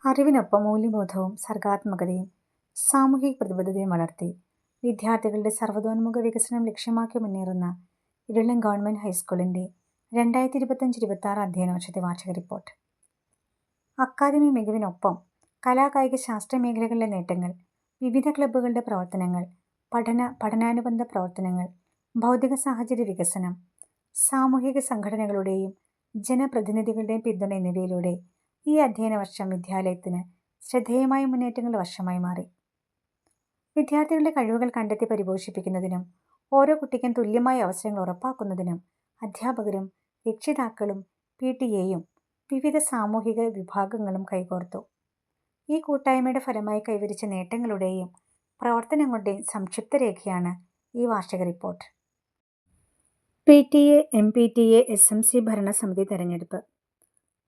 അറിവിനൊപ്പം മൂല്യബോധവും സർഗാത്മകതയും സാമൂഹിക പ്രതിബദ്ധതയും വളർത്തി വിദ്യാർത്ഥികളുടെ സർവ്വതോന്മുഖ വികസനം ലക്ഷ്യമാക്കി മുന്നേറുന്ന ഇരുളം ഗവൺമെൻറ് ഹൈസ്കൂളിൻ്റെ 2025-26 അധ്യയന വർഷത്തെ വാർഷിക റിപ്പോർട്ട്. അക്കാദമി മികവിനൊപ്പം കലാകായിക ശാസ്ത്ര മേഖലകളിലെ നേട്ടങ്ങൾ, വിവിധ ക്ലബ്ബുകളുടെ പ്രവർത്തനങ്ങൾ, പഠനാനുബന്ധ പ്രവർത്തനങ്ങൾ, ഭൗതിക സാഹചര്യ വികസനം, സാമൂഹിക സംഘടനകളുടെയും ജനപ്രതിനിധികളുടെയും പിന്തുണ എന്നിവയിലൂടെ ഈ അധ്യയന വർഷം വിദ്യാലയത്തിന് ശ്രദ്ധേയമായ മുന്നേറ്റങ്ങളുടെ വർഷമായി മാറി. വിദ്യാർത്ഥികളുടെ കഴിവുകൾ കണ്ടെത്തി പരിപോഷിപ്പിക്കുന്നതിനും ഓരോ കുട്ടിക്കും തുല്യമായ അവസരങ്ങൾ ഉറപ്പാക്കുന്നതിനും അധ്യാപകരും രക്ഷിതാക്കളും PTA-യും വിവിധ സാമൂഹിക വിഭാഗങ്ങളും കൈകോർത്തു. ഈ കൂട്ടായ്മയുടെ ഫലമായി കൈവരിച്ച നേട്ടങ്ങളുടെയും പ്രവർത്തനങ്ങളുടെയും സംക്ഷിപ്ത രേഖയാണ് ഈ വാർഷിക റിപ്പോർട്ട്. PTA, MPTA, SMC ഭരണസമിതി തെരഞ്ഞെടുപ്പ്.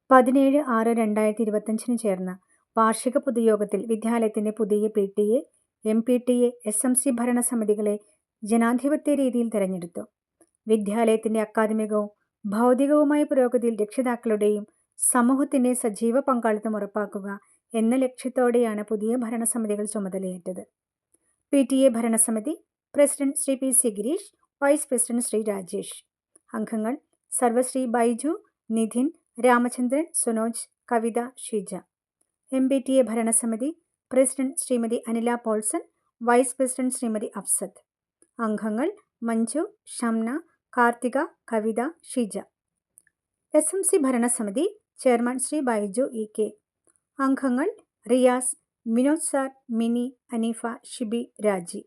17/6/2025 ചേർന്ന വാർഷിക പൊതുയോഗത്തിൽ വിദ്യാലയത്തിന്റെ പുതിയ PTA, MPTA, SMC ഭരണസമിതികളെ ജനാധിപത്യ രീതിയിൽ തെരഞ്ഞെടുത്തു. വിദ്യാലയത്തിന്റെ അക്കാദമികവും ഭൗതികവുമായ പുരോഗതിയിൽ രക്ഷിതാക്കളുടെയും സമൂഹത്തിന്റെയും സജീവ പങ്കാളിത്തം ഉറപ്പാക്കുക എന്ന ലക്ഷ്യത്തോടെയാണ് പുതിയ ഭരണസമിതികൾ ചുമതലയേറ്റത്. PTA ഭരണസമിതി president Shri PC Girish, vice president Shri Rajesh. അംഗങ്ങൾ സർവശ്രീ ബൈജു, നിധിൻ, രാമചന്ദ്രൻ, സുനോജ്, കവിത, ഷീജ. MPTA ഭരണസമിതി president Shrimati Anila Paulson, vice president Shrimati Afsath. അംഗങ്ങൾ മഞ്ജു, ഷംന, കാർത്തിക, കവിത, ഷീജ. SMC ഭരണസമിതി ചെയർമാൻ ശ്രീ ബൈജു EK. അംഗങ്ങൾ റിയാസ്, വിനോദ് സാർ, മിനി, അനീഫ, ഷിബി, രാജി.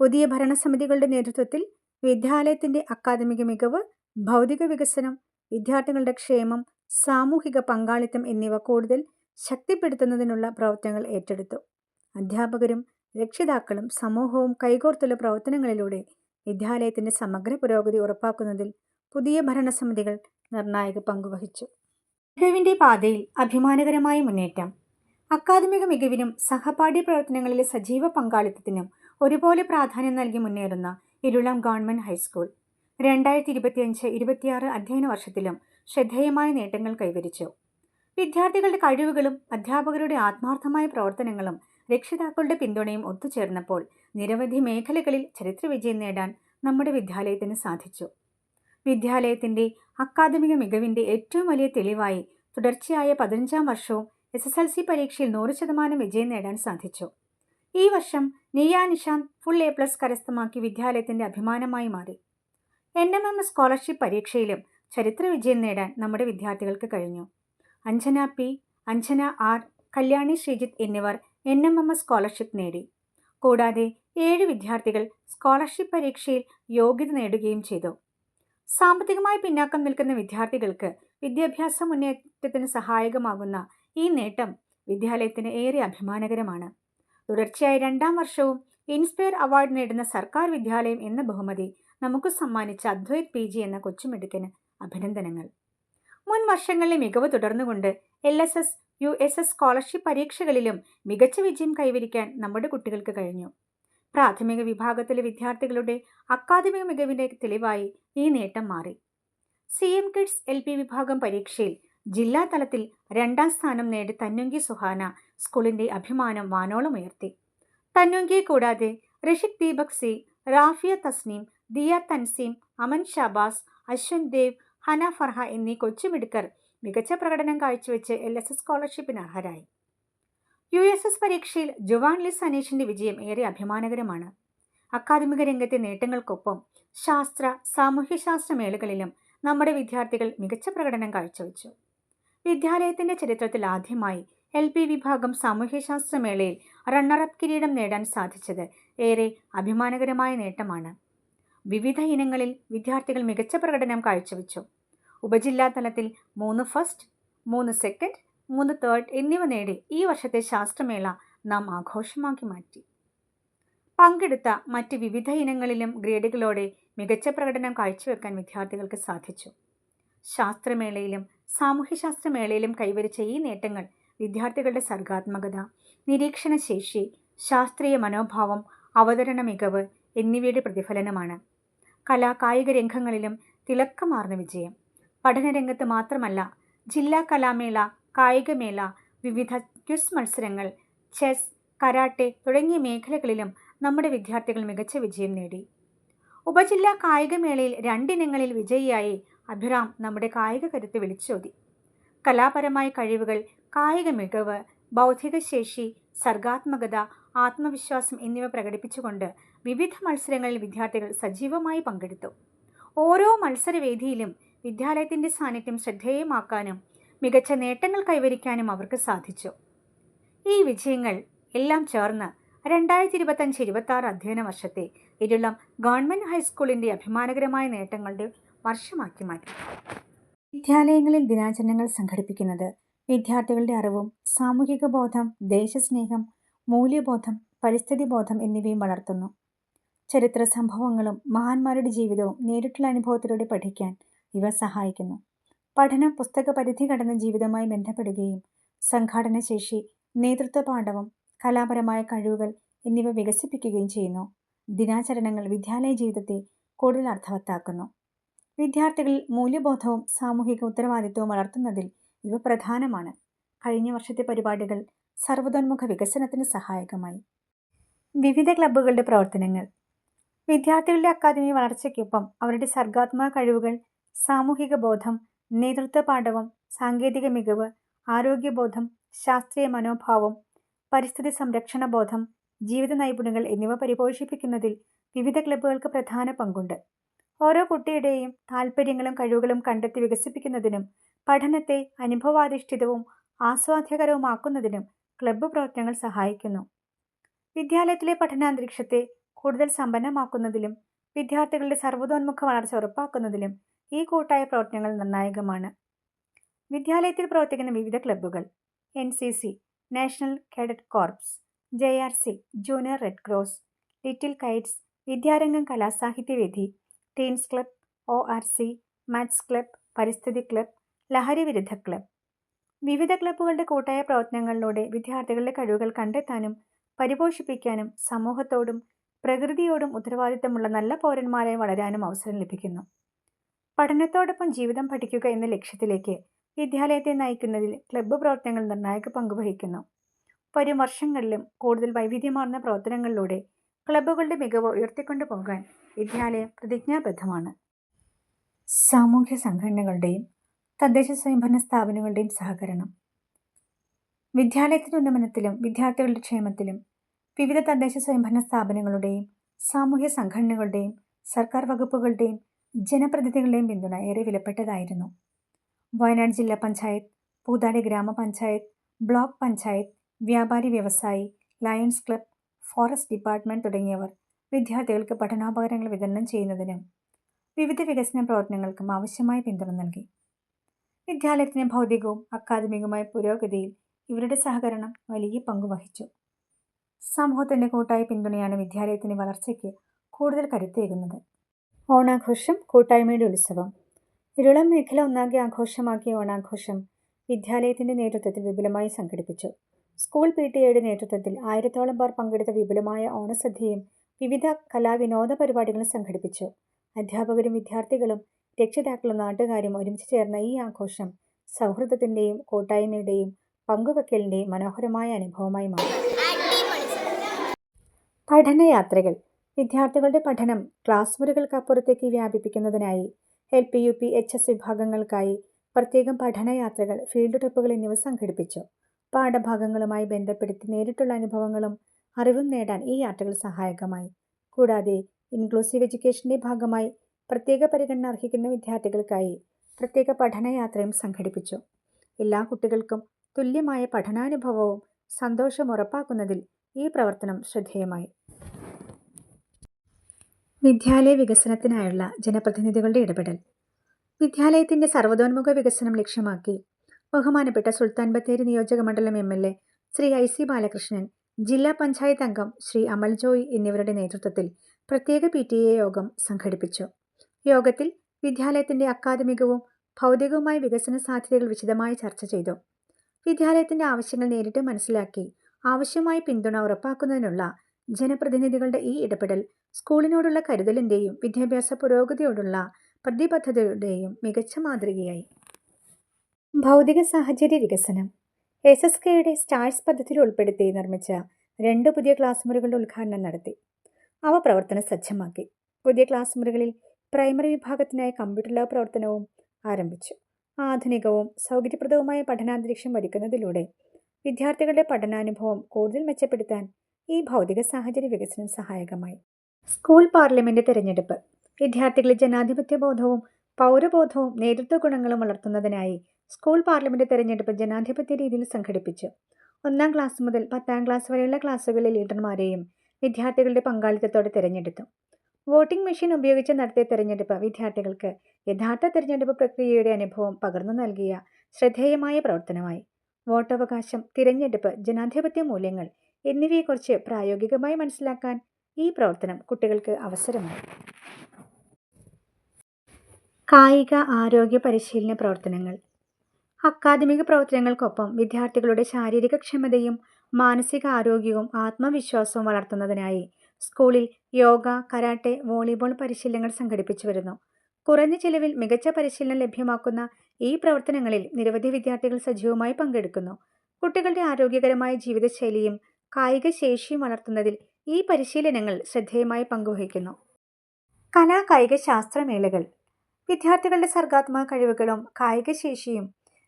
പുതിയ ഭരണസമിതികളുടെ നേതൃത്വത്തിൽ വിദ്യാലയത്തിന്റെ അക്കാദമിക മികവ്, ഭൗതിക വികസനം, വിദ്യാർത്ഥികളുടെ ക്ഷേമം, സാമൂഹിക പങ്കാളിത്തം എന്നിവ കൂടുതൽ ശക്തിപ്പെടുത്തുന്നതിനുള്ള പ്രവർത്തനങ്ങൾ ഏറ്റെടുത്തു. അധ്യാപകരും രക്ഷിതാക്കളും സമൂഹവും കൈകോർത്തുള്ള പ്രവർത്തനങ്ങളിലൂടെ വിദ്യാലയത്തിന്റെ സമഗ്ര പുരോഗതി ഉറപ്പാക്കുന്നതിൽ പുതിയ ഭരണസമിതികൾ നിർണായക പങ്കുവഹിച്ചു. മികവിന്റെ പാതയിൽ അഭിമാനകരമായ മുന്നേറ്റം. അക്കാദമിക മികവിനും സഹപാഠ്യ പ്രവർത്തനങ്ങളിലെ സജീവ പങ്കാളിത്തത്തിനും ഒരുപോലെ പ്രാധാന്യം നൽകി മുന്നേറുന്ന ഇരുളം ഗവൺമെൻറ് ഹൈസ്കൂൾ 2025-26 അധ്യയന വർഷത്തിലും ശ്രദ്ധേയമായ നേട്ടങ്ങൾ കൈവരിച്ചു. വിദ്യാർത്ഥികളുടെ കഴിവുകളും അധ്യാപകരുടെ ആത്മാർത്ഥമായ പ്രവർത്തനങ്ങളും രക്ഷിതാക്കളുടെ പിന്തുണയും ഒത്തുചേർന്നപ്പോൾ നിരവധി മേഖലകളിൽ ചരിത്ര വിജയം നേടാൻ നമ്മുടെ വിദ്യാലയത്തിന് സാധിച്ചു. വിദ്യാലയത്തിന്റെ അക്കാദമിക മികവിന്റെ ഏറ്റവും വലിയ തെളിവായി തുടർച്ചയായ 15ാം വർഷവും SSLC പരീക്ഷയിൽ 100% വിജയം നേടാൻ സാധിച്ചു. ഈ വർഷം നിയ നിഷാന്ത് ഫുൾ A+ കരസ്ഥമാക്കി വിദ്യാലയത്തിന്റെ അഭിമാനമായി മാറി. NMM സ്കോളർഷിപ്പ് പരീക്ഷയിലും ചരിത്ര വിജയം നേടാൻ നമ്മുടെ വിദ്യാർത്ഥികൾക്ക് കഴിഞ്ഞു. അഞ്ജന P, അഞ്ജന R, കല്യാണി ശ്രീജിത്ത് എന്നിവർ NMM സ്കോളർഷിപ്പ് നേടി. കൂടാതെ 7 വിദ്യാർത്ഥികൾ സ്കോളർഷിപ്പ് പരീക്ഷയിൽ യോഗ്യത നേടുകയും ചെയ്തു. സാമ്പത്തികമായി പിന്നാക്കം നിൽക്കുന്ന വിദ്യാർത്ഥികൾക്ക് വിദ്യാഭ്യാസ മുന്നേറ്റത്തിന് സഹായകമാകുന്ന ഈ നേട്ടം വിദ്യാലയത്തിന് ഏറെ അഭിമാനകരമാണ്. തുടർച്ചയായ 2ാം വർഷവും ഇൻസ്പയർ അവാർഡ് നേടുന്ന സർക്കാർ വിദ്യാലയം എന്ന ബഹുമതി നമുക്ക് സമ്മാനിച്ച അദ്വൈത് PG എന്ന കൊച്ചുമിടുക്കന് അഭിനന്ദനങ്ങൾ. മുൻ വർഷങ്ങളിലെ മികവ് തുടർന്നുകൊണ്ട് LSS, USS സ്കോളർഷിപ്പ് പരീക്ഷകളിലും മികച്ച വിജയം കൈവരിക്കാൻ നമ്മുടെ കുട്ടികൾക്ക് കഴിഞ്ഞു. പ്രാഥമിക വിഭാഗത്തിലെ വിദ്യാർത്ഥികളുടെ അക്കാദമിക മികവിന്റെ തെളിവായി ഈ നേട്ടം മാറി. CM Kids LP വിഭാഗം പരീക്ഷയിൽ ജില്ലാ തലത്തിൽ 2ാം സ്ഥാനം നേടി തന്നുങ്കി സുഹാന സ്കൂളിന്റെ അഭിമാനം വാനോളം ഉയർത്തി. തന്നുങ്കിയെ കൂടാതെ ഋഷിക് ദീപക് C, റാഫിയ തസ്നീം, ദിയ തൻസീം, അമൻ ഷാബാസ്, അശ്വന്ത് ദേവ്, ഹന ഫർഹ എന്നീ കൊച്ചുമിടുക്കർ മികച്ച പ്രകടനം കാഴ്ചവെച്ച് LSS സ്കോളർഷിപ്പിന് അർഹരായി. USS പരീക്ഷയിൽ ജുവാൻ ലിസ് അനീഷിന്റെ വിജയം ഏറെ അഭിമാനകരമാണ്. അക്കാദമിക രംഗത്തെ നേട്ടങ്ങൾക്കൊപ്പം ശാസ്ത്ര, സാമൂഹ്യശാസ്ത്ര മേളകളിലും നമ്മുടെ വിദ്യാർത്ഥികൾ മികച്ച പ്രകടനം കാഴ്ചവെച്ചു. വിദ്യാലയത്തിന്റെ ചരിത്രത്തിൽ ആദ്യമായി LP വിഭാഗം സാമൂഹ്യശാസ്ത്ര മേളയിൽ റണ്ണറപ്പ് കിരീടം നേടാൻ സാധിച്ചത് ഏറെ അഭിമാനകരമായ നേട്ടമാണ്. വിവിധ ഇനങ്ങളിൽ വിദ്യാർത്ഥികൾ മികച്ച പ്രകടനം കാഴ്ചവെച്ചു. ഉപജില്ലാ തലത്തിൽ 3 ഫസ്റ്റ്, 3 സെക്കൻഡ്, 3 തേർഡ് എന്നിവ നേടി ഈ വർഷത്തെ ശാസ്ത്രമേള നാം ആഘോഷമാക്കി മാറ്റി. പങ്കെടുത്ത മറ്റ് വിവിധ ഇനങ്ങളിലും ഗ്രേഡുകളോടെ മികച്ച പ്രകടനം കാഴ്ചവെക്കാൻ വിദ്യാർത്ഥികൾക്ക് സാധിച്ചു. ശാസ്ത്രമേളയിലും സാമൂഹ്യശാസ്ത്രമേളയിലും കൈവരിച്ച ഈ നേട്ടങ്ങൾ വിദ്യാർത്ഥികളുടെ സർഗാത്മകത, നിരീക്ഷണശേഷി, ശാസ്ത്രീയ മനോഭാവം, അവതരണ മികവ് എന്നിവയുടെ പ്രതിഫലനമാണ്. കലാകായിക രംഗങ്ങളിലും തിളക്കമാർന്ന വിജയം. പഠനരംഗത്ത് മാത്രമല്ല, ജില്ലാ കലാമേള, കായികമേള, വിവിധ ക്വിസ് മത്സരങ്ങൾ, ചെസ്, കരാട്ടെ തുടങ്ങിയ മേഖലകളിലും നമ്മുടെ വിദ്യാർത്ഥികൾ മികച്ച വിജയം നേടി. ഉപജില്ലാ കായികമേളയിൽ 2 ഇനങ്ങളിൽ വിജയിയായി അഭിറാം നമ്മുടെ കായിക കരുത്ത് വിളിച്ചോതി. കലാപരമായ കഴിവുകൾ, കായിക മികവ്, ബൗദ്ധിക ശേഷി, സർഗാത്മകത, ആത്മവിശ്വാസം എന്നിവ പ്രകടിപ്പിച്ചുകൊണ്ട് വിവിധ മത്സരങ്ങളിൽ വിദ്യാർത്ഥികൾ സജീവമായി പങ്കെടുത്തു. ഓരോ മത്സരവേദിയിലും വിദ്യാലയത്തിൻ്റെ സാന്നിധ്യം ശ്രദ്ധേയമാക്കാനും മികച്ച നേട്ടങ്ങൾ കൈവരിക്കാനും അവർക്ക് സാധിച്ചു. ഈ വിജയങ്ങൾ എല്ലാം ചേർന്ന് 2025-26 അധ്യയന വർഷത്തെ ഇരുളം ഗവൺമെൻറ് ഹൈസ്കൂളിൻ്റെ അഭിമാനകരമായ നേട്ടങ്ങളുടെ വർഷമാക്കി മാറ്റി. വിദ്യാലയങ്ങളിൽ ദിനാചരണങ്ങൾ സംഘടിപ്പിക്കുന്നത് വിദ്യാർത്ഥികളുടെ അറിവും സാമൂഹിക ബോധം, ദേശസ്നേഹം, മൂല്യബോധം, പരിസ്ഥിതി ബോധം എന്നിവയും വളർത്തുന്നു. ചരിത്ര സംഭവങ്ങളും മഹാന്മാരുടെ ജീവിതവും നേരിട്ടുള്ള അനുഭവത്തിലൂടെ പഠിക്കാൻ ഇവ സഹായിക്കുന്നു. പഠനം പുസ്തക പരിധി കടന്ന ജീവിതവുമായി ബന്ധപ്പെടുകയും സംഘാടനശേഷി, നേതൃത്വ പാഠവും കലാപരമായ കഴിവുകൾ എന്നിവ വികസിപ്പിക്കുകയും ചെയ്യുന്നു. ദിനാചരണങ്ങൾ വിദ്യാലയ ജീവിതത്തെ കൂടുതൽ അർത്ഥവത്താക്കുന്നു. വിദ്യാർത്ഥികളിൽ മൂല്യബോധവും സാമൂഹിക ഉത്തരവാദിത്വവും വളർത്തുന്നതിൽ ഇവ പ്രധാനമാണ്. കഴിഞ്ഞ വർഷത്തെ പരിപാടികൾ സർവ്വതോന്മുഖ വികസനത്തിന് സഹായകമായി. വിവിധ ക്ലബ്ബുകളുടെ പ്രവർത്തനങ്ങൾ. വിദ്യാർത്ഥികളുടെ അക്കാദമിക വളർച്ചയ്ക്കൊപ്പം അവരുടെ സർഗാത്മക കഴിവുകൾ, സാമൂഹിക ബോധം, നേതൃത്വ പാഠവും സാങ്കേതിക മികവ്, ആരോഗ്യബോധം, ശാസ്ത്രീയ മനോഭാവം, പരിസ്ഥിതി സംരക്ഷണ ബോധം, ജീവിത നൈപുണ്യങ്ങൾ എന്നിവ പരിപോഷിപ്പിക്കുന്നതിൽ വിവിധ ക്ലബ്ബുകൾക്ക് പ്രധാന പങ്കുണ്ട്. ഓരോ കുട്ടിയുടെയും താൽപ്പര്യങ്ങളും കഴിവുകളും കണ്ടെത്തി വികസിപ്പിക്കുന്നതിനും പഠനത്തെ അനുഭവാധിഷ്ഠിതവും ആസ്വാദ്യകരവുമാക്കുന്നതിനും ക്ലബ്ബ് പ്രവർത്തനങ്ങൾ സഹായിക്കുന്നു. വിദ്യാലയത്തിലെ പഠനാന്തരീക്ഷത്തെ കൂടുതൽ സമ്പന്നമാക്കുന്നതിലും വിദ്യാർത്ഥികളുടെ സർവ്വതോന്മുഖ വളർച്ച ഉറപ്പാക്കുന്നതിലും ഈ കൂട്ടായ പ്രവർത്തനങ്ങൾ നിർണായകമാണ്. വിദ്യാലയത്തിൽ പ്രവർത്തിക്കുന്ന വിവിധ ക്ലബ്ബുകൾ: NCC national cadet corps, JRC junior red cross, little kites, Vidyarangam Kalasahithyavedi, teens club, ORC, maths club, പരിസ്ഥിതി ക്ലബ്, ലഹരി വിരുദ്ധ ക്ലബ്. വിവിധ ക്ലബ്ബുകളുടെ കൂട്ടായ പ്രവർത്തനങ്ങളിലൂടെ വിദ്യാർത്ഥികളുടെ കഴിവുകൾ കണ്ടെത്താനും പരിപോഷിപ്പിക്കാനും സമൂഹത്തോടും പ്രകൃതിയോടും ഉത്തരവാദിത്തമുള്ള നല്ല പൗരന്മാരായി വളരാനും അവസരം ലഭിക്കുന്നു. പഠനത്തോടൊപ്പം ജീവിതം പഠിക്കുക എന്ന ലക്ഷ്യത്തിലേക്ക് വിദ്യാലയത്തെ നയിക്കുന്നതിൽ ക്ലബ്ബ് പ്രവർത്തനങ്ങൾ നിർണായക പങ്കുവഹിക്കുന്നു. വരും വർഷങ്ങളിലും കൂടുതൽ വൈവിധ്യമാർന്ന പ്രവർത്തനങ്ങളിലൂടെ ക്ലബ്ബുകളുടെ മികവ് ഉയർത്തിക്കൊണ്ടുപോകാൻ വിദ്യാലയം പ്രതിജ്ഞാബദ്ധമാണ്. സാമൂഹ്യ സംഘടനകളുടെയും തദ്ദേശ സ്വയംഭരണ സ്ഥാപനങ്ങളുടെയും സഹകരണം. വിദ്യാലയത്തിൻ്റെ ഉന്നമനത്തിലും വിദ്യാർത്ഥികളുടെ ക്ഷേമത്തിലും വിവിധ തദ്ദേശ സ്വയംഭരണ സ്ഥാപനങ്ങളുടെയും സാമൂഹ്യ സംഘടനകളുടെയും സർക്കാർ വകുപ്പുകളുടെയും ജനപ്രതിനിധികളുടെയും പിന്തുണ ഏറെ വിലപ്പെട്ടതായിരുന്നു. വയനാട് ജില്ലാ പഞ്ചായത്ത്, പൂതാടി ഗ്രാമപഞ്ചായത്ത്, ബ്ലോക്ക് പഞ്ചായത്ത്, വ്യാപാരി വ്യവസായി, ലയൺസ് ക്ലബ്, ഫോറസ്റ്റ് ഡിപ്പാർട്ട്മെൻറ്റ് തുടങ്ങിയവർ വിദ്യാർത്ഥികൾക്ക് പഠനോപകരണങ്ങൾ വിതരണം ചെയ്യുന്നതിനും വിവിധ വികസന പ്രവർത്തനങ്ങൾക്കും ആവശ്യമായ പിന്തുണ നൽകി. വിദ്യാലയത്തിന് ഭൗതികവും അക്കാദമികവുമായ പുരോഗതിയിൽ ഇവരുടെ സഹകരണം വലിയ പങ്കുവഹിച്ചു. സമൂഹത്തിൻ്റെ കൂട്ടായ പിന്തുണയാണ് വിദ്യാലയത്തിൻ്റെ വളർച്ചയ്ക്ക് കൂടുതൽ കരുത്തേകുന്നത്. ഓണാഘോഷം, കൂട്ടായ്മയുടെ ഉത്സവം. ഇരുളം മേഖല ഒന്നാകെ ആഘോഷമാക്കിയ ഓണാഘോഷം വിദ്യാലയത്തിൻ്റെ നേതൃത്വത്തിൽ വിപുലമായി സംഘടിപ്പിച്ചു. സ്കൂൾ PTA നേതൃത്വത്തിൽ 1000ഓളം പേർ പങ്കെടുത്ത വിപുലമായ ഓണസദ്യയും വിവിധ കലാവിനോദ പരിപാടികളും സംഘടിപ്പിച്ചു. അധ്യാപകരും വിദ്യാർത്ഥികളും രക്ഷിതാക്കളും നാട്ടുകാരും ഒരുമിച്ച് ചേർന്ന ഈ ആഘോഷം സൗഹൃദത്തിൻ്റെയും കൂട്ടായ്മയുടെയും പങ്കുവെക്കലിൻ്റെയും മനോഹരമായ അനുഭവമായി മാറി. പഠനയാത്രകൾ. വിദ്യാർത്ഥികളുടെ പഠനം ക്ലാസ് മുറികൾക്കപ്പുറത്തേക്ക് വ്യാപിപ്പിക്കുന്നതിനായി LP, UP, HS വിഭാഗങ്ങൾക്കായി പ്രത്യേകം പഠനയാത്രകൾ, ഫീൽഡ് ട്രിപ്പുകൾ എന്നിവ സംഘടിപ്പിച്ചു. പാഠഭാഗങ്ങളുമായി ബന്ധപ്പെടുത്തി നേരിട്ടുള്ള അനുഭവങ്ങളും അറിവും നേടാൻ ഈ യാത്രകൾ സഹായകമായി. കൂടാതെ ഇൻക്ലൂസീവ് എഡ്യൂക്കേഷൻ്റെ ഭാഗമായി പ്രത്യേക പരിഗണന അർഹിക്കുന്ന വിദ്യാർത്ഥികൾക്കായി പ്രത്യേക പഠനയാത്രയും സംഘടിപ്പിച്ചു. എല്ലാ കുട്ടികൾക്കും തുല്യമായ പഠനാനുഭവവും സന്തോഷവും ഉറപ്പാക്കുന്നതിൽ ഈ പ്രവർത്തനം ശ്രദ്ധേയമായി. വിദ്യാലയ വികസനത്തിനായുള്ള ജനപ്രതിനിധികളുടെ ഇടപെടൽ. വിദ്യാലയത്തിൻ്റെ സർവ്വതോന്മുഖ വികസനം ലക്ഷ്യമാക്കി ബഹുമാനപ്പെട്ട സുൽത്താൻ ബത്തേരി നിയോജക മണ്ഡലം MLA ശ്രീ IC ബാലകൃഷ്ണൻ, ജില്ലാ പഞ്ചായത്ത് അംഗം ശ്രീ അമൽ ജോയ് എന്നിവരുടെ നേതൃത്വത്തിൽ പ്രത്യേക PTA യോഗം സംഘടിപ്പിച്ചു. യോഗത്തിൽ വിദ്യാലയത്തിൻ്റെ അക്കാദമികവും ഭൗതികവുമായ വികസന സാധ്യതകൾ വിശദമായി ചർച്ച ചെയ്തു. വിദ്യാലയത്തിൻ്റെ ആവശ്യങ്ങൾ നേരിട്ട് മനസ്സിലാക്കി ആവശ്യമായ പിന്തുണ ഉറപ്പാക്കുന്നതിനുള്ള ജനപ്രതിനിധികളുടെ ഈ ഇടപെടൽ സ്കൂളിനോടുള്ള കരുതലിൻ്റെയും വിദ്യാഭ്യാസ പുരോഗതിയോടുള്ള പ്രതിബദ്ധതയുടെയും മികച്ച മാതൃകയായി. ഭൗതിക സാഹചര്യ വികസനം. SSKയുടെ സ്റ്റാഴ്സ് പദ്ധതിയിൽ ഉൾപ്പെടുത്തി നിർമ്മിച്ച 2 പുതിയ ക്ലാസ് മുറികളുടെ ഉദ്ഘാടനം നടത്തി. അവ പ്രവർത്തന സജ്ജമാക്കി. പുതിയ ക്ലാസ് മുറികളിൽ പ്രൈമറി വിഭാഗത്തിനായി കമ്പ്യൂട്ടർ ലാബ് പ്രവർത്തനവും ആരംഭിച്ചു. ആധുനികവും സൗകര്യപ്രദവുമായ പഠനാന്തരീക്ഷം ഒരുക്കുന്നതിലൂടെ വിദ്യാർത്ഥികളുടെ പഠനാനുഭവം കൂടുതൽ മെച്ചപ്പെടുത്താൻ ഈ ഭൗതിക സാഹചര്യ വികസനം സഹായകമായി. സ്കൂൾ പാർലമെന്റ് തെരഞ്ഞെടുപ്പ് വിദ്യാർത്ഥികളിൽ ജനാധിപത്യ ബോധവും പൗരബോധവും നേതൃത്വ ഗുണങ്ങളും വളർത്തുന്നതിനായി സ്കൂൾ പാർലമെന്റ് തെരഞ്ഞെടുപ്പ് ജനാധിപത്യ രീതിയിൽ സംഘടിപ്പിച്ചു. 1-ാം ക്ലാസ് മുതൽ 10-ാം ക്ലാസ് വരെയുള്ള ക്ലാസുകളിലെ ലീഡർമാരെയും വിദ്യാർത്ഥികളുടെ പങ്കാളിത്തത്തോടെ തിരഞ്ഞെടുത്തു. വോട്ടിംഗ് മെഷീൻ ഉപയോഗിച്ച് നടത്തിയ തെരഞ്ഞെടുപ്പ് വിദ്യാർത്ഥികൾക്ക് യഥാർത്ഥ തെരഞ്ഞെടുപ്പ് പ്രക്രിയയുടെ അനുഭവം പകർന്നു നൽകിയ ശ്രദ്ധേയമായ പ്രവർത്തനമായി. വോട്ടവകാശം, തിരഞ്ഞെടുപ്പ്, ജനാധിപത്യ മൂല്യങ്ങൾ എന്നിവയെക്കുറിച്ച് പ്രായോഗികമായി മനസ്സിലാക്കാൻ ഈ പ്രവർത്തനം കുട്ടികൾക്ക് അവസരമായി. കായിക ആരോഗ്യ പരിശീലന പ്രവർത്തനങ്ങൾ അക്കാദമിക പ്രവർത്തനങ്ങൾക്കൊപ്പം വിദ്യാർത്ഥികളുടെ ശാരീരിക ക്ഷമതയും മാനസിക ആരോഗ്യവും ആത്മവിശ്വാസവും വളർത്തുന്നതിനായി സ്കൂളിൽ യോഗ, കരാട്ടെ, വോളിബോൾ പരിശീലനങ്ങൾ സംഘടിപ്പിച്ചു വരുന്നു. കുറഞ്ഞ ചിലവിൽ മികച്ച പരിശീലനം ലഭ്യമാക്കുന്ന ഈ പ്രവർത്തനങ്ങളിൽ നിരവധി വിദ്യാർത്ഥികൾ സജീവമായി പങ്കെടുക്കുന്നു. കുട്ടികളുടെ ആരോഗ്യകരമായ ജീവിതശൈലിയും കായിക ശേഷിയും വളർത്തുന്നതിൽ ഈ പരിശീലനങ്ങൾ ശ്രദ്ധേയമായി പങ്കുവഹിക്കുന്നു. കലാ കായിക ശാസ്ത്രമേളകൾ വിദ്യാർത്ഥികളുടെ സർഗാത്മക കഴിവുകളും കായിക ശേഷിയും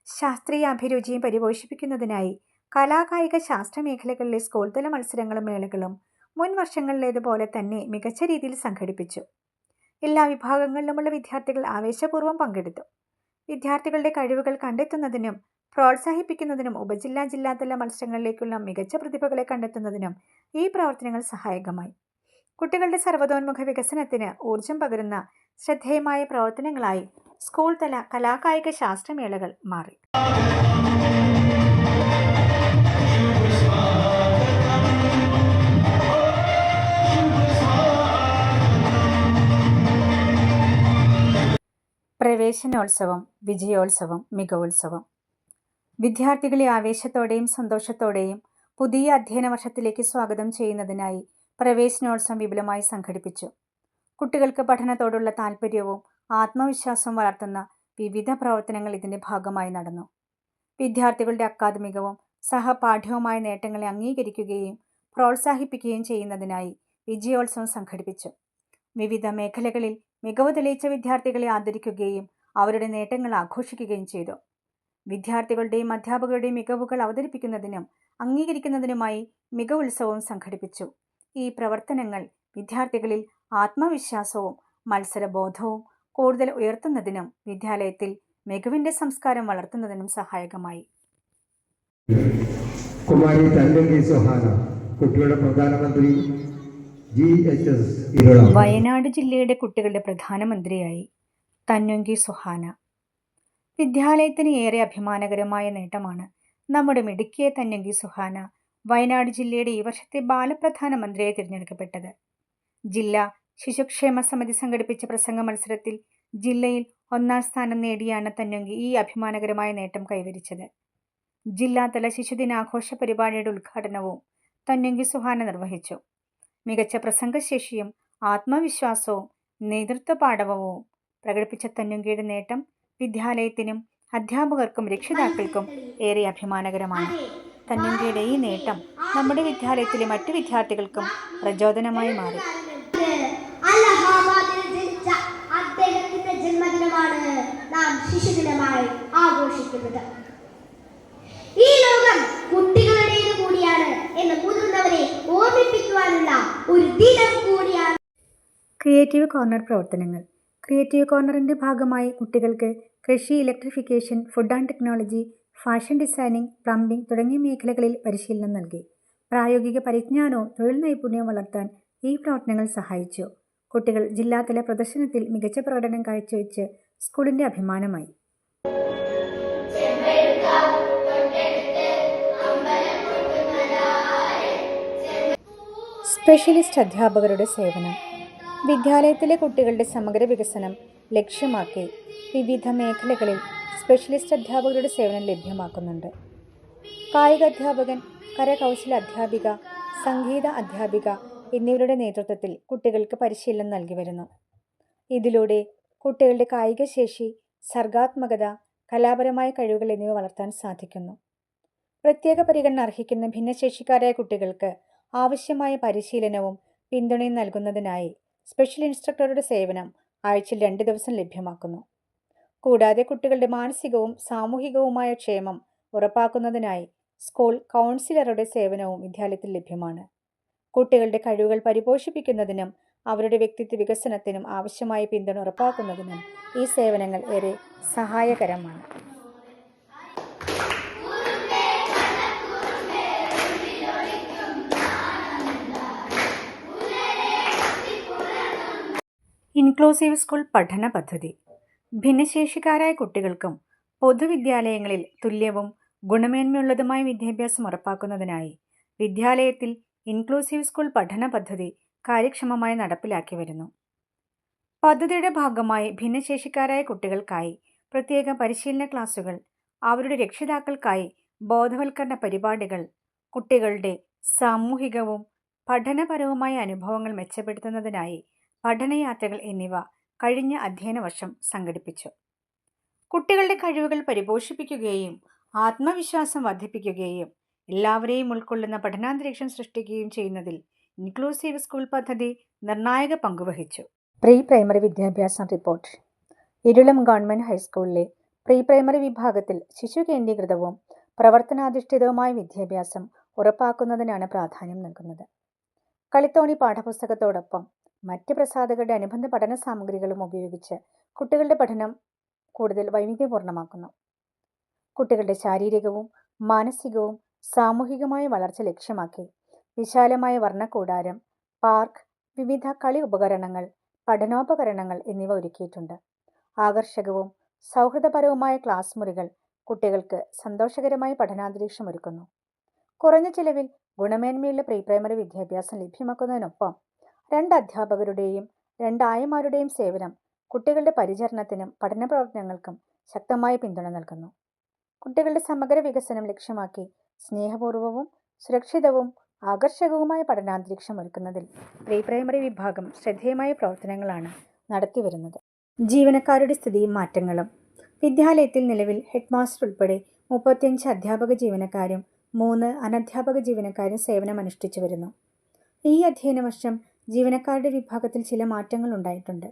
ശാസ്ത്രീയ അഭിരുചിയും പരിപോഷിപ്പിക്കുന്നതിനായി കലാകായിക ശാസ്ത്ര മേഖലകളിലെ സ്കൂൾ തല മത്സരങ്ങളും മേളകളും മുൻ വർഷങ്ങളിലേതുപോലെ തന്നെ മികച്ച രീതിയിൽ സംഘടിപ്പിച്ചു. എല്ലാ വിഭാഗങ്ങളിലുമുള്ള വിദ്യാർത്ഥികൾ ആവേശപൂർവ്വം പങ്കെടുത്തു. വിദ്യാർത്ഥികളുടെ കഴിവുകൾ കണ്ടെത്തുന്നതിനും പ്രോത്സാഹിപ്പിക്കുന്നതിനും ഉപജില്ലാ ജില്ലാതല മത്സരങ്ങളിലേക്കുള്ള മികച്ച പ്രതിഭകളെ കണ്ടെത്തുന്നതിനും ഈ പ്രവർത്തനങ്ങൾ സഹായകമായി. കുട്ടികളുടെ സർവ്വതോന്മുഖ വികസനത്തിന് ഊർജം പകരുന്ന ശ്രദ്ധേയമായ പ്രവർത്തനങ്ങളായി സ്കൂൾ തല കലാകായിക ശാസ്ത്രമേളകൾ മാറി. പ്രവേശനോത്സവം, വിജയോത്സവം, മികവോത്സവം വിദ്യാർത്ഥികളെ ആവേശത്തോടെയും സന്തോഷത്തോടെയും പുതിയ അധ്യയന വർഷത്തിലേക്ക് സ്വാഗതം ചെയ്യുന്നതിനായി പ്രവേശനോത്സവം വിപുലമായി സംഘടിപ്പിച്ചു. കുട്ടികൾക്ക് പഠനത്തോടുള്ള താൽപ്പര്യവും ആത്മവിശ്വാസവും വളർത്തുന്ന വിവിധ പ്രവർത്തനങ്ങൾ ഇതിൻ്റെ ഭാഗമായി നടന്നു. വിദ്യാർത്ഥികളുടെ അക്കാദമികവും സഹപാഠ്യവുമായ നേട്ടങ്ങളെ അംഗീകരിക്കുകയും പ്രോത്സാഹിപ്പിക്കുകയും ചെയ്യുന്നതിനായി വിജയോത്സവം സംഘടിപ്പിച്ചു. വിവിധ മേഖലകളിൽ മികവ് തെളിയിച്ച വിദ്യാർത്ഥികളെ ആദരിക്കുകയും അവരുടെ നേട്ടങ്ങൾ ആഘോഷിക്കുകയും ചെയ്തു. വിദ്യാർത്ഥികളുടെയും അധ്യാപകരുടെയും മികവുകൾ അവതരിപ്പിക്കുന്നതിനും അംഗീകരിക്കുന്നതിനുമായി മികവുത്സവവും സംഘടിപ്പിച്ചു. ഈ പ്രവർത്തനങ്ങൾ വിദ്യാർത്ഥികളിൽ ആത്മവിശ്വാസവും മത്സരബോധവും കൂടുതൽ ഉയർത്തുന്നതിനും വിദ്യാലയത്തിൽ മികവിൻ്റെ സംസ്കാരം വളർത്തുന്നതിനും സഹായകമായി. കുമാരി തന്നങ്കി സുഹാന കുട്ടികളുടെ പ്രധാനമന്ത്രി വയനാട് ജില്ലയുടെ കുട്ടികളുടെ പ്രധാനമന്ത്രിയായി തന്നങ്കി സുഹാന. വിദ്യാലയത്തിന് ഏറെ അഭിമാനകരമായ നേട്ടമാണ് നമ്മുടെ മിടുക്കിയ തന്നങ്കി സുഹാന വയനാട് ജില്ലയുടെ ഈ വർഷത്തെ ബാലപ്രധാനമന്ത്രിയായി തിരഞ്ഞെടുക്കപ്പെട്ടത്. ജില്ലാ ശിശുക്ഷേമ സമിതി സംഘടിപ്പിച്ച പ്രസംഗ മത്സരത്തിൽ ജില്ലയിൽ 1-ാം സ്ഥാനം നേടിയാണ് തന്നങ്കി ഈ അഭിമാനകരമായ നേട്ടം കൈവരിച്ചത്. ജില്ലാതല ശിശുദിനാഘോഷ പരിപാടിയുടെ ഉദ്ഘാടനവും തന്നങ്കി സുഹാന നിർവഹിച്ചു. മികച്ച പ്രസംഗശേഷിയും ആത്മവിശ്വാസവും നേതൃത്വ പാടവവും പ്രകടിപ്പിച്ച തന്നങ്കിയുടെ നേട്ടം വിദ്യാലയത്തിനും അധ്യാപകർക്കും രക്ഷിതാക്കൾക്കും ഏറെ അഭിമാനകരമാണ്. തന്നങ്കിയുടെ ഈ നേട്ടം നമ്മുടെ വിദ്യാലയത്തിലെ മറ്റു വിദ്യാർത്ഥികൾക്കും പ്രചോദനമായി മാറി. അദ്ദേഹത്തിന്റെ ജന്മദിനമാണ് നാം ശിശുദിനമായി ആഘോഷിക്കുന്നത്. ഈ ലോകം കുട്ടികളുടേത് കൂടിയാണ് എന്ന് മുതിർന്നവരെ ഓർമ്മിപ്പിക്കുവാനുള്ള ഒരു ദിനം കൂടിയാണ്. ക്രിയേറ്റീവ് കോർണർ പ്രവർത്തനങ്ങൾ ക്രിയേറ്റീവ് കോർണറിൻ്റെ ഭാഗമായി കുട്ടികൾക്ക് കൃഷി, electrification, food and technology, fashion designing, plumbing തുടങ്ങിയ മേഖലകളിൽ പരിശീലനം നൽകി. പ്രായോഗിക പരിജ്ഞാനവും തൊഴിൽ നൈപുണ്യവും വളർത്താൻ ഈ പ്രവർത്തനങ്ങൾ സഹായിച്ചു. കുട്ടികൾ ജില്ലാതല പ്രദർശനത്തിൽ മികച്ച പ്രകടനം കാഴ്ചവെച്ച് സ്കൂളിൻ്റെ അഭിമാനമായി. സ്പെഷ്യലിസ്റ്റ് അധ്യാപകരുടെ സേവനം വിദ്യാലയത്തിലെ കുട്ടികളുടെ സമഗ്ര വികസനം ലക്ഷ്യമാക്കി വിവിധ മേഖലകളിൽ സ്പെഷ്യലിസ്റ്റ് അധ്യാപകരുടെ സേവനം ലഭ്യമാക്കുന്നുണ്ട്. കായിക അധ്യാപകൻ, കരകൗശല അധ്യാപിക, സംഗീത അധ്യാപിക എന്നിവരുടെ നേതൃത്വത്തിൽ കുട്ടികൾക്ക് പരിശീലനം നൽകി വരുന്നു. ഇതിലൂടെ കുട്ടികളുടെ കായികശേഷി, സർഗാത്മകത, കലാപരമായ കഴിവുകൾ എന്നിവ വളർത്താൻ സാധിക്കുന്നു. പ്രത്യേക പരിഗണന അർഹിക്കുന്ന ഭിന്നശേഷിക്കാരായ കുട്ടികൾക്ക് ആവശ്യമായ പരിശീലനവും പിന്തുണയും നൽകുന്നതിനായി സ്പെഷ്യൽ ഇൻസ്ട്രക്ടറുടെ സേവനം ആഴ്ചയിൽ 2 ദിവസം ലഭ്യമാക്കുന്നു. കൂടാതെ കുട്ടികളുടെ മാനസികവും സാമൂഹികവുമായ ക്ഷേമം ഉറപ്പാക്കുന്നതിനായി സ്കൂൾ കൗൺസിലറുടെ സേവനവും വിദ്യാലയത്തിൽ ലഭ്യമാണ്. കുട്ടികളുടെ കഴിവുകൾ പരിപോഷിപ്പിക്കുന്നതിനും അവരുടെ വ്യക്തിത്വ വികസനത്തിനും ആവശ്യമായ പിന്തുണ ഉറപ്പാക്കുന്നതിനും ഈ സേവനങ്ങൾ ഏറെ സഹായകരമാണ്. ഇൻക്ലൂസീവ് സ്കൂൾ പഠന പദ്ധതി ഭിന്നശേഷിക്കാരായ കുട്ടികൾക്കും പൊതുവിദ്യാലയങ്ങളിൽ തുല്യവും ഗുണമേന്മയുള്ളതുമായ വിദ്യാഭ്യാസം ഉറപ്പാക്കുന്നതിനായി വിദ്യാലയത്തിൽ ഇൻക്ലൂസീവ് സ്കൂൾ പഠന പദ്ധതി കാര്യക്ഷമമായി നടപ്പിലാക്കി വരുന്നു. പദ്ധതിയുടെ ഭാഗമായി ഭിന്നശേഷിക്കാരായ കുട്ടികൾക്കായി പ്രത്യേക പരിശീലന ക്ലാസുകൾ, അവരുടെ രക്ഷിതാക്കൾക്കായി ബോധവൽക്കരണ പരിപാടികൾ, കുട്ടികളുടെ സാമൂഹികവും പഠനപരവുമായ അനുഭവങ്ങൾ മെച്ചപ്പെടുത്തുന്നതിനായി പഠനയാത്രകൾ എന്നിവ കഴിഞ്ഞ അധ്യയന വർഷം സംഘടിപ്പിച്ചു. കുട്ടികളുടെ കഴിവുകൾ പരിപോഷിപ്പിക്കുകയും ആത്മവിശ്വാസം വർദ്ധിപ്പിക്കുകയും എല്ലാവരെയും ഉൾക്കൊള്ളുന്ന പഠനാന്തരീക്ഷം സൃഷ്ടിക്കുകയും ചെയ്യുന്നതിൽ ഇൻക്ലൂസീവ് സ്കൂൾ പദ്ധതി നിർണായക പങ്കുവഹിച്ചു. പ്രീ പ്രൈമറി വിദ്യാഭ്യാസം റിപ്പോർട്ട്. ഇരുളം ഗവൺമെൻറ് ഹൈസ്കൂളിലെ പ്രീ പ്രൈമറി വിഭാഗത്തിൽ ശിശു കേന്ദ്രീകൃതവും പ്രവർത്തനാധിഷ്ഠിതവുമായ വിദ്യാഭ്യാസം ഉറപ്പാക്കുന്നതിനാണ് പ്രാധാന്യം നൽകുന്നത്. കളിത്തോണി പാഠപുസ്തകത്തോടൊപ്പം മറ്റ് പ്രസാധകരുടെ അനുബന്ധ പഠന സാമഗ്രികളും ഉപയോഗിച്ച് കുട്ടികളുടെ പഠനം കൂടുതൽ വൈവിധ്യപൂർണ്ണമാക്കുന്നു. കുട്ടികളുടെ ശാരീരികവും മാനസികവും സാമൂഹികമായ വളർച്ച ലക്ഷ്യമാക്കി വിശാലമായ വർണ്ണക്കൂടാരം, പാർക്ക്, വിവിധ കളി ഉപകരണങ്ങൾ, പഠനോപകരണങ്ങൾ എന്നിവ ഒരുക്കിയിട്ടുണ്ട്. ആകർഷകവും സൗഹൃദപരവുമായ ക്ലാസ് മുറികൾ കുട്ടികൾക്ക് സന്തോഷകരമായ പഠനാന്തരീക്ഷം ഒരുക്കുന്നു. കുറഞ്ഞ ചിലവിൽ ഗുണമേന്മയുള്ള പ്രീ പ്രൈമറി വിദ്യാഭ്യാസം ലഭ്യമാക്കുന്നതിനൊപ്പം 2 അധ്യാപകരുടെയും 2 ആയമാരുടെയും സേവനം കുട്ടികളുടെ പരിചരണത്തിനും പഠന പ്രവർത്തനങ്ങൾക്കും ശക്തമായ പിന്തുണ നൽകുന്നു. കുട്ടികളുടെ സമഗ്ര വികസനം ലക്ഷ്യമാക്കി സ്നേഹപൂർവ്വവും സുരക്ഷിതവും ആകർഷകവുമായ പഠനാന്തരീക്ഷം ഒരുക്കുന്നതിൽ പ്രീ പ്രൈമറി വിഭാഗം ശ്രദ്ധേയമായ പ്രവർത്തനങ്ങളാണ് നടത്തിവരുന്നത്. ജീവനക്കാരുടെ സ്ഥിതിയും മാറ്റങ്ങളും. വിദ്യാലയത്തിൽ നിലവിൽ ഹെഡ് മാസ്റ്റർ ഉൾപ്പെടെ 35 അധ്യാപക ജീവനക്കാരും 3 അനധ്യാപക ജീവനക്കാരും സേവനമനുഷ്ഠിച്ചു വരുന്നു. ഈ അധ്യയന വർഷം ജീവനക്കാരുടെ വിഭാഗത്തിൽ ചില മാറ്റങ്ങൾ ഉണ്ടായിട്ടുണ്ട്.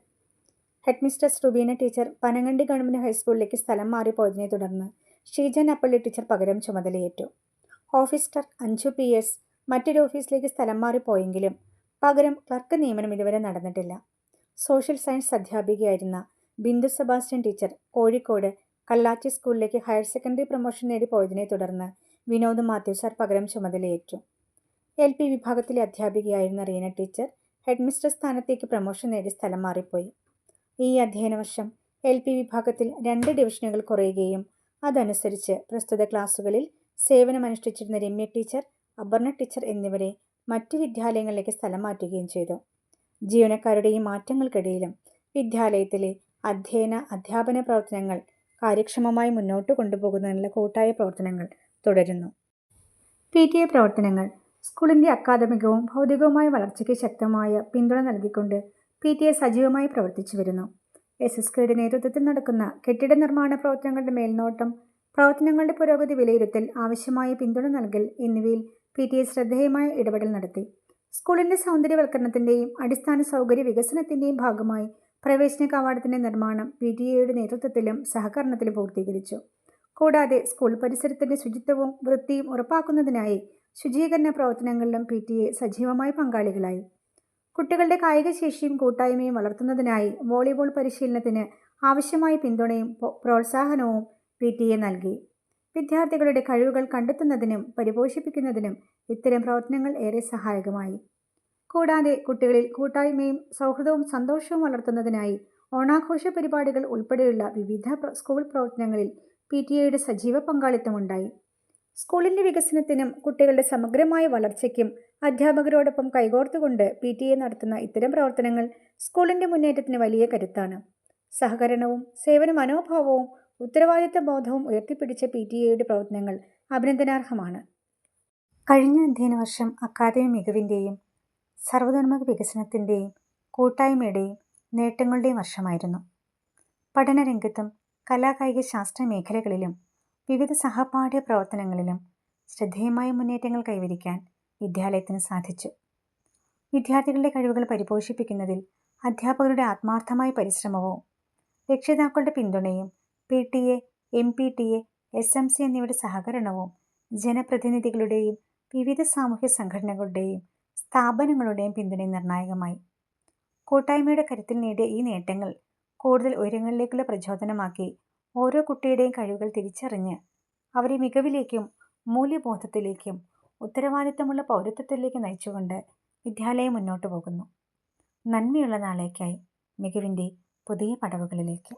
Head mistress Rubeena teacher Panangandi government ഹൈസ്കൂളിലേക്ക് സ്ഥലം മാറിപ്പോയതിനെ തുടർന്ന് ഷീജ നപ്പള്ളി ടീച്ചർ പകരം ചുമതലയേറ്റു. ഓഫീസ് ക്ലർക്ക് അഞ്ജു PS മറ്റൊരു ഓഫീസിലേക്ക് സ്ഥലം മാറിപ്പോയെങ്കിലും പകരം ക്ലർക്ക് നിയമനം ഇതുവരെ നടന്നിട്ടില്ല. സോഷ്യൽ സയൻസ് അധ്യാപികയായിരുന്ന ബിന്ദു സെബാസ്റ്റ്യൻ ടീച്ചർ കോഴിക്കോട് കല്ലാച്ചി സ്കൂളിലേക്ക് ഹയർ സെക്കൻഡറി പ്രൊമോഷൻ നേടി പോയതിനെ തുടർന്ന് വിനോദ് മാത്യു സാർ പകരം ചുമതലയേറ്റു. LP വിഭാഗത്തിലെ അധ്യാപികയായിരുന്ന റീന ടീച്ചർ ഹെഡ് മിസ്റ്റർ സ്ഥാനത്തേക്ക് പ്രൊമോഷൻ നേടി സ്ഥലം മാറിപ്പോയി. ഈ അധ്യയന വർഷം LP വിഭാഗത്തിൽ 2 ഡിവിഷനുകൾ കുറയുകയും അതനുസരിച്ച് പ്രസ്തുത ക്ലാസുകളിൽ സേവനമനുഷ്ഠിച്ചിരുന്ന രമ്യ ടീച്ചർ, അപർണ ടീച്ചർ എന്നിവരെ മറ്റു വിദ്യാലയങ്ങളിലേക്ക് സ്ഥലം മാറ്റുകയും ചെയ്തു. ജീവനക്കാരുടെ ഈ മാറ്റങ്ങൾക്കിടയിലും വിദ്യാലയത്തിലെ അധ്യാപന പ്രവർത്തനങ്ങൾ കാര്യക്ഷമമായി മുന്നോട്ട് കൊണ്ടുപോകുന്നതിനുള്ള കൂട്ടായ പ്രവർത്തനങ്ങൾ തുടരുന്നു. PTA പ്രവർത്തനങ്ങൾ. സ്കൂളിൻ്റെ അക്കാദമികവും ഭൗതികവുമായ വളർച്ചയ്ക്ക് ശക്തമായ പിന്തുണ നൽകിക്കൊണ്ട് PTA സജീവമായി പ്രവർത്തിച്ചു വരുന്നു. SSKയുടെ നേതൃത്വത്തിൽ നടക്കുന്ന കെട്ടിട നിർമ്മാണ പ്രവർത്തനങ്ങളുടെ മേൽനോട്ടം, പ്രവർത്തനങ്ങളുടെ പുരോഗതി വിലയിരുത്തൽ, ആവശ്യമായ പിന്തുണ നൽകൽ എന്നിവയിൽ PTA ശ്രദ്ധേയമായ ഇടപെടൽ നടത്തി. സ്കൂളിൻ്റെ സൗന്ദര്യവൽക്കരണത്തിൻ്റെയും അടിസ്ഥാന സൗകര്യ വികസനത്തിൻ്റെയും ഭാഗമായി പ്രവേശന കവാടത്തിൻ്റെ നിർമ്മാണം PTAയുടെ നേതൃത്വത്തിലും സഹകരണത്തിലും പൂർത്തീകരിച്ചു. കൂടാതെ സ്കൂൾ പരിസരത്തിൻ്റെ ശുചിത്വവും വൃത്തിയും ഉറപ്പാക്കുന്നതിനായി ശുചീകരണ പ്രവർത്തനങ്ങളിലും PTA സജീവമായി പങ്കാളികളായി. കുട്ടികളുടെ കായികശേഷിയും കൂട്ടായ്മയും വളർത്തുന്നതിനായി വോളിബോൾ പരിശീലനത്തിന് ആവശ്യമായ പിന്തുണയും പ്രോത്സാഹനവും PTA നൽകി. വിദ്യാർത്ഥികളുടെ കഴിവുകൾ കണ്ടെത്തുന്നതിനും പരിപോഷിപ്പിക്കുന്നതിനും ഇത്തരം പ്രവർത്തനങ്ങൾ ഏറെ സഹായകമായി. കൂടാതെ കുട്ടികളിൽ കൂട്ടായ്മയും സൗഹൃദവും സന്തോഷവും വളർത്തുന്നതിനായി ഓണാഘോഷ പരിപാടികൾ ഉൾപ്പെടെയുള്ള വിവിധ സ്കൂൾ പ്രവർത്തനങ്ങളിൽ PTAയുടെ സജീവ പങ്കാളിത്തമുണ്ടായി. സ്കൂളിൻ്റെ വികസനത്തിനും കുട്ടികളുടെ സമഗ്രമായ വളർച്ചയ്ക്കും അധ്യാപകരോടൊപ്പം കൈകോർത്തുകൊണ്ട് PTA നടത്തുന്ന ഇത്തരം പ്രവർത്തനങ്ങൾ സ്കൂളിൻ്റെ മുന്നേറ്റത്തിന് വലിയ കരുത്താണ്. സഹകരണവും സേവന മനോഭാവവും ഉത്തരവാദിത്ത ബോധവും ഉയർത്തിപ്പിടിച്ച PTAയുടെ പ്രവർത്തനങ്ങൾ അഭിനന്ദനാർഹമാണ്. കഴിഞ്ഞ അധ്യയന വർഷം അക്കാദമിക മികവിൻ്റെയും സർവ്വതോന്മുഖ വികസനത്തിൻ്റെയും കൂട്ടായ്മയുടെയും നേട്ടങ്ങളുടെയും വർഷമായിരുന്നു. പഠനരംഗത്തും കലാകായിക ശാസ്ത്ര മേഖലകളിലും വിവിധ സഹപാഠ്യ പ്രവർത്തനങ്ങളിലും ശ്രദ്ധേയമായ മുന്നേറ്റങ്ങൾ കൈവരിക്കാൻ വിദ്യാലയത്തിന് സാധിച്ചു. വിദ്യാർത്ഥികളുടെ കഴിവുകൾ പരിപോഷിപ്പിക്കുന്നതിൽ അധ്യാപകരുടെ ആത്മാർത്ഥമായ പരിശ്രമവും രക്ഷിതാക്കളുടെ പിന്തുണയും PTA, MPTA, SMC എന്നിവയുടെ സഹകരണവും ജനപ്രതിനിധികളുടെയും വിവിധ സാമൂഹ്യ സംഘടനകളുടെയും സ്ഥാപനങ്ങളുടെയും പിന്തുണ നിർണായകമായി. കൂട്ടായ്മയുടെ കരുത്തിൽ നേടിയ ഈ നേട്ടങ്ങൾ കൂടുതൽ ഉയരങ്ങളിലേക്കുള്ള പ്രചോദനമാക്കി ഓരോ കുട്ടിയുടെയും കഴിവുകൾ തിരിച്ചറിഞ്ഞ് അവരെ മികവിലേക്കും മൂല്യബോധത്തിലേക്കും ഉത്തരവാദിത്തമുള്ള പൗരത്വത്തിലേക്ക് നയിച്ചുകൊണ്ട് വിദ്യാലയം മുന്നോട്ടു പോകുന്നു. നന്മയുള്ള നാളേക്കായി, മികവിൻ്റെ പുതിയ പടവുകളിലേക്ക്.